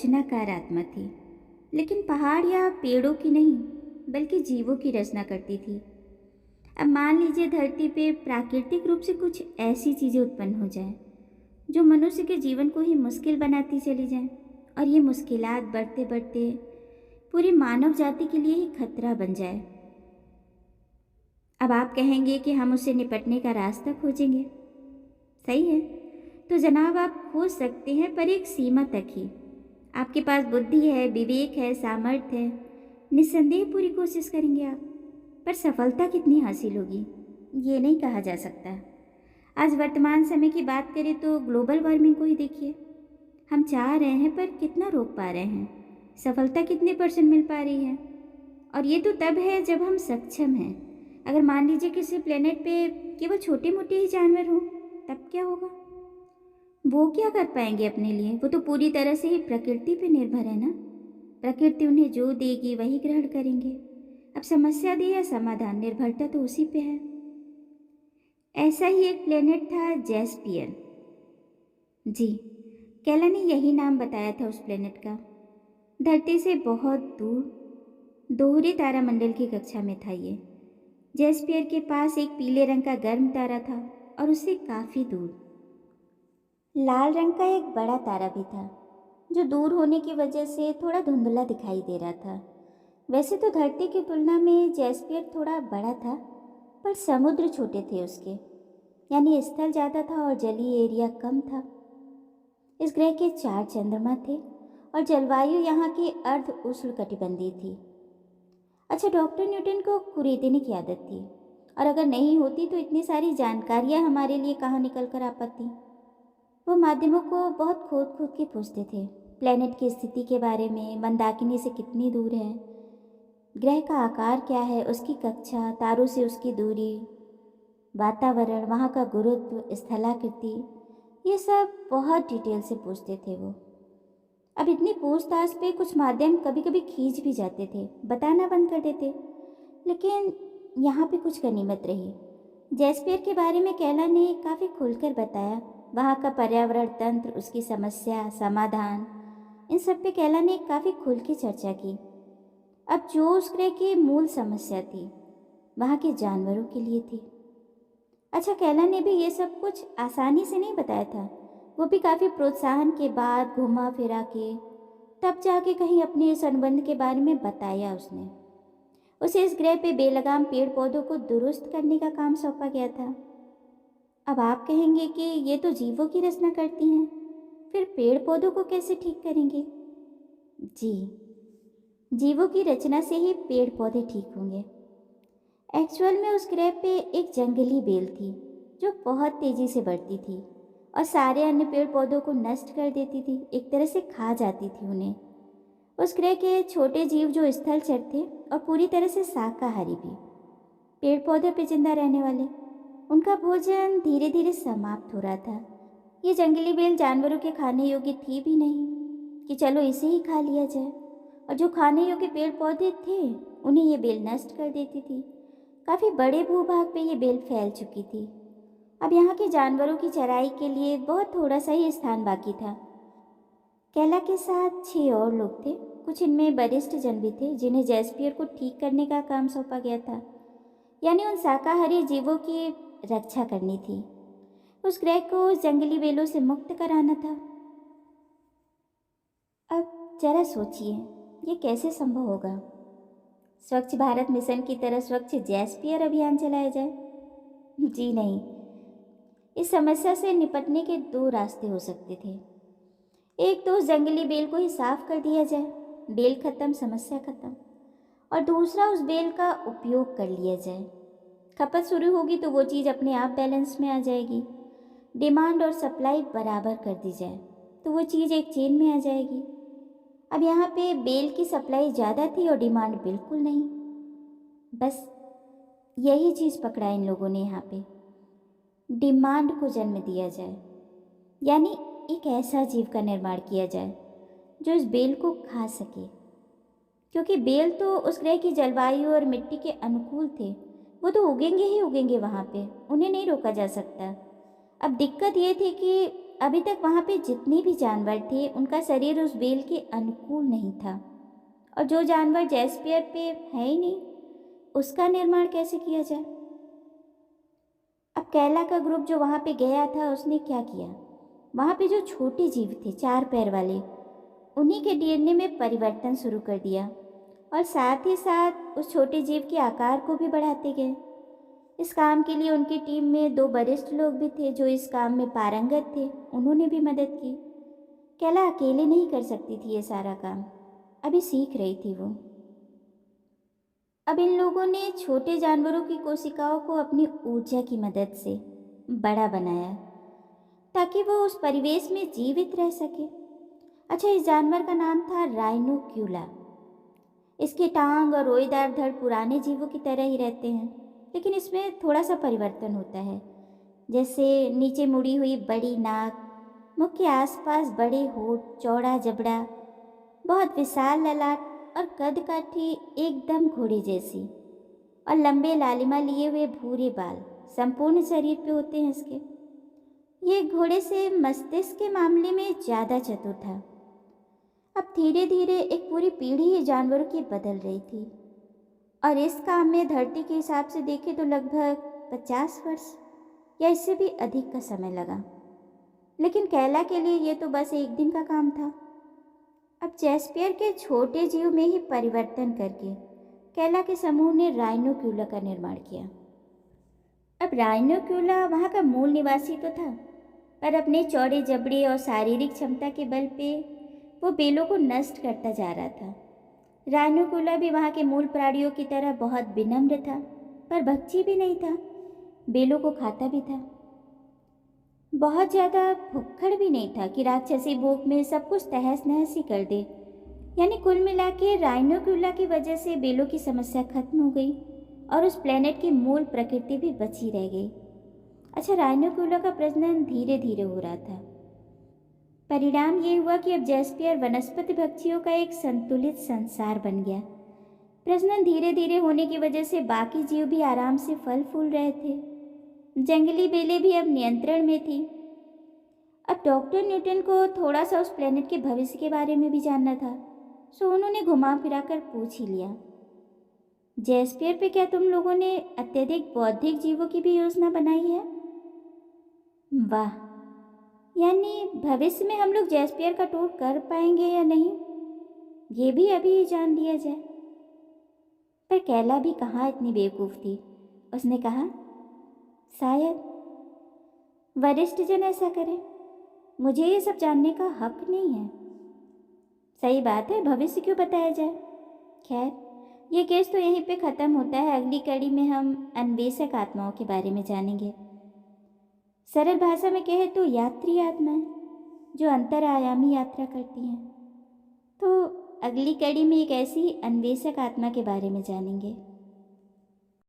रचनाकार आत्मा थी, लेकिन पहाड़ या पेड़ों की नहीं, बल्कि जीवों की रचना करती थी। अब मान लीजिए धरती पे प्राकृतिक रूप से कुछ ऐसी चीज़ें उत्पन्न हो जाएं जो मनुष्य के जीवन को ही मुश्किल बनाती चली जाएं, और ये मुश्किलात बढ़ते बढ़ते पूरी मानव जाति के लिए ही खतरा बन जाए। अब आप कहेंगे कि हम उससे निपटने का रास्ता खोजेंगे। सही है, तो जनाब आप खोज सकते हैं, पर एक सीमा तक ही। आपके पास बुद्धि है, विवेक है, सामर्थ्य है, निस्संदेह पूरी कोशिश करेंगे आप। पर सफलता कितनी हासिल होगी ये नहीं कहा जा सकता। आज वर्तमान समय की बात करें तो ग्लोबल वार्मिंग को ही देखिए। हम चाह रहे हैं पर कितना रोक पा रहे हैं, सफलता कितने परसेंट मिल पा रही है। और ये तो तब है जब हम सक्षम हैं। अगर मान लीजिए किसी प्लेनेट पे केवल छोटे मोटे ही जानवर हों, तब क्या होगा? वो क्या कर पाएंगे अपने लिए? वो तो पूरी तरह से ही प्रकृति पे निर्भर है ना। प्रकृति उन्हें जो देगी वही ग्रहण करेंगे। अब समस्या दे या समाधान, निर्भरता तो उसी पे है। ऐसा ही एक प्लेनेट था जैस्पियर। जी, कैला ने यही नाम बताया था उस प्लेनेट का। धरती से बहुत दूर दोहरे तारामंडल की कक्षा में था ये। जैस्पियर के पास एक पीले रंग का गर्म तारा था और उससे काफ़ी दूर लाल रंग का एक बड़ा तारा भी था, जो दूर होने की वजह से थोड़ा धुंधला दिखाई दे रहा था। वैसे तो धरती की तुलना में जैस्पियर थोड़ा बड़ा था, पर समुद्र छोटे थे उसके, यानी स्थल ज़्यादा था और जलीय एरिया कम था। इस ग्रह के 4 चंद्रमा थे और जलवायु यहाँ की अर्ध उष्णकटिबंधीय थी। अच्छा, डॉक्टर न्यूटन को कुरेदने की आदत थी, और अगर नहीं होती तो इतनी सारी जानकारियाँ हमारे लिए कहाँ निकल कर आ पाती। वो माध्यमों को बहुत खोद खोद के पूछते थे, प्लेनेट की स्थिति के बारे में, मंदाकिनी से कितनी दूर है, ग्रह का आकार क्या है, उसकी कक्षा, तारों से उसकी दूरी, वातावरण, वहाँ का गुरुत्व, स्थलाकृति, ये सब बहुत डिटेल से पूछते थे वो। अब इतनी पूछताछ पे कुछ माध्यम कभी कभी खींच भी जाते थे, बताना बंद कर देते, लेकिन यहाँ पे कुछ गनीमत रही। जैस्पियर के बारे में कैला ने काफ़ी खुलकर बताया, वहाँ का पर्यावरण तंत्र, उसकी समस्या, समाधान, इन सब पे कैला ने काफ़ी खुल के चर्चा की। अब जो उस ग्रह की मूल समस्या थी, वहाँ के जानवरों के लिए थी। अच्छा, कैला ने भी ये सब कुछ आसानी से नहीं बताया था, वो भी काफ़ी प्रोत्साहन के बाद, घुमा फिरा के, तब जाके कहीं अपने इस अनुबंध के बारे में बताया उसने। उसे इस ग्रह पे बेलगाम पेड़ पौधों को दुरुस्त करने का काम सौंपा गया था। अब आप कहेंगे कि ये तो जीवों की रचना करती हैं, फिर पेड़ पौधों को कैसे ठीक करेंगे? जी, जीवों की रचना से ही पेड़ पौधे ठीक होंगे। एक्चुअल में उस ग्रह पे एक जंगली बेल थी जो बहुत तेजी से बढ़ती थी और सारे अन्य पेड़ पौधों को नष्ट कर देती थी, एक तरह से खा जाती थी उन्हें। उस ग्रह के छोटे जीव जो स्थलचर थे और पूरी तरह से शाकाहारी भी, पेड़ पौधे पे जिंदा रहने वाले, उनका भोजन धीरे धीरे समाप्त हो रहा था। ये जंगली बेल जानवरों के खाने योग्य थी भी नहीं कि चलो इसे ही खा लिया जाए, और जो खाने योग्य पेड़ पौधे थे उन्हें ये बेल नष्ट कर देती थी। काफ़ी बड़े भूभाग पे ये बेल फैल चुकी थी। अब यहाँ के जानवरों की चराई के लिए बहुत थोड़ा सा ही स्थान बाकी था। कैला के साथ 6 और लोग थे, कुछ इनमें वरिष्ठ जन भी थे जिन्हें जैस्पियर को ठीक करने का काम सौंपा गया था, यानी उन शाकाहारी जीवों की रक्षा करनी थी। उस ग्रह को उस जंगली बेलों से मुक्त कराना था। अब जरा सोचिए, ये कैसे संभव होगा? स्वच्छ भारत मिशन की तरह स्वच्छ जैस्पियर अभियान चलाया जाए? जी नहीं। इस समस्या से निपटने के 2 रास्ते हो सकते थे। एक तो उस जंगली बेल को ही साफ कर दिया जाए, बेल खत्म समस्या खत्म, और दूसरा उस बेल का उपयोग कर लिया जाए। खपत शुरू होगी तो वो चीज़ अपने आप बैलेंस में आ जाएगी। डिमांड और सप्लाई बराबर कर दी जाए तो वो चीज़ एक चेन में आ जाएगी। अब यहाँ पे बेल की सप्लाई ज़्यादा थी और डिमांड बिल्कुल नहीं। बस यही चीज़ पकड़ा इन लोगों ने यहाँ पे। डिमांड को जन्म दिया जाए, यानी एक ऐसा जीव का निर्माण किया जाए जो इस बेल को खा सके, क्योंकि बेल तो उस ग्रह की जलवायु और मिट्टी के अनुकूल थे। वो तो उगेंगे ही उगेंगे वहाँ पे, उन्हें नहीं रोका जा सकता। अब दिक्कत ये थी कि अभी तक वहाँ पे जितने भी जानवर थे उनका शरीर उस बेल के अनुकूल नहीं था, और जो जानवर जैस्पियर पे है ही नहीं उसका निर्माण कैसे किया जाए। अब कैला का ग्रुप जो वहाँ पे गया था उसने क्या किया, वहाँ पे जो छोटे जीव थे 4 पैर वाले, उन्हीं के डीएनए में परिवर्तन शुरू कर दिया और साथ ही साथ उस छोटे जीव के आकार को भी बढ़ाते गए। इस काम के लिए उनकी टीम में 2 वरिष्ठ लोग भी थे जो इस काम में पारंगत थे, उन्होंने भी मदद की। कैला अकेले नहीं कर सकती थी ये सारा काम, अभी सीख रही थी वो। अब इन लोगों ने छोटे जानवरों की कोशिकाओं को अपनी ऊर्जा की मदद से बड़ा बनाया ताकि वो उस परिवेश में जीवित रह सके। अच्छा, इस जानवर का नाम था राइनोक्यूला। इसकी टांग और रोईदार धड़ पुराने जीवों की तरह ही रहते हैं, लेकिन इसमें थोड़ा सा परिवर्तन होता है। जैसे नीचे मुड़ी हुई बड़ी नाक, मुख के आसपास बड़े होंठ, चौड़ा जबड़ा, बहुत विशाल ललाट और कद काठी एकदम घोड़े जैसी, और लंबे लालिमा लिए हुए भूरे बाल संपूर्ण शरीर पे होते हैं इसके। ये घोड़े से मस्तिष्क के मामले में ज़्यादा चतुर था। अब धीरे धीरे एक पूरी पीढ़ी ही जानवरों की बदल रही थी, और इस काम में धरती के हिसाब से देखें तो लगभग 50 वर्ष या इससे भी अधिक का समय लगा। लेकिन कैला के लिए ये तो बस एक दिन का काम था। अब जैस्पियर के छोटे जीव में ही परिवर्तन करके कैला के समूह ने राइनोक्यूला का निर्माण किया। अब राइनोक्यूला वहाँ का मूल निवासी तो था, पर अपने चौड़े जबड़े और शारीरिक क्षमता के बल पे वो बेलों को नष्ट करता जा रहा था। राइनोक्यूला भी वहाँ के मूल प्राणियों की तरह बहुत विनम्र था, पर भक्षी भी नहीं था, बेलों को खाता भी था। बहुत ज़्यादा भुक्खड़ भी नहीं था कि राक्षसी भूख में सब कुछ तहस नहस ही कर दे। यानी कुल मिला के राइनोक्यूला की वजह से बेलों की समस्या खत्म हो गई और उस प्लेनेट की मूल प्रकृति भी बची रह गई। अच्छा, राइनोक्यूला का प्रजनन धीरे धीरे हो रहा था। परिणाम ये हुआ कि अब जैस्पियर वनस्पति भक्षियों का एक संतुलित संसार बन गया। प्रजनन धीरे धीरे होने की वजह से बाकी जीव भी आराम से फल फूल रहे थे। जंगली बेलें भी अब नियंत्रण में थी। अब डॉक्टर न्यूटन को थोड़ा सा उस प्लेनेट के भविष्य के बारे में भी जानना था, सो उन्होंने घुमा फिरा कर पूछ ही लिया, जैस्पियर पे क्या तुम लोगों ने अत्यधिक बौद्धिक जीवों की भी योजना बनाई है? वाह, यानी भविष्य में हम लोग जैस्पियर का टूर कर पाएंगे या नहीं, ये भी अभी ही जान लिया जाए। पर कैला भी कहाँ इतनी बेवकूफ़ थी। उसने कहा, शायद वरिष्ठ जन ऐसा करें, मुझे ये सब जानने का हक नहीं है। सही बात है, भविष्य क्यों बताया जाए। खैर, ये केस तो यहीं पे ख़त्म होता है। अगली कड़ी में हम अन्वेषक आत्माओं के बारे में जानेंगे। सरल भाषा में कहे तो यात्री आत्माएं जो अंतरायामी यात्रा करती हैं। तो अगली कड़ी में एक ऐसी अन्वेषक आत्मा के बारे में जानेंगे।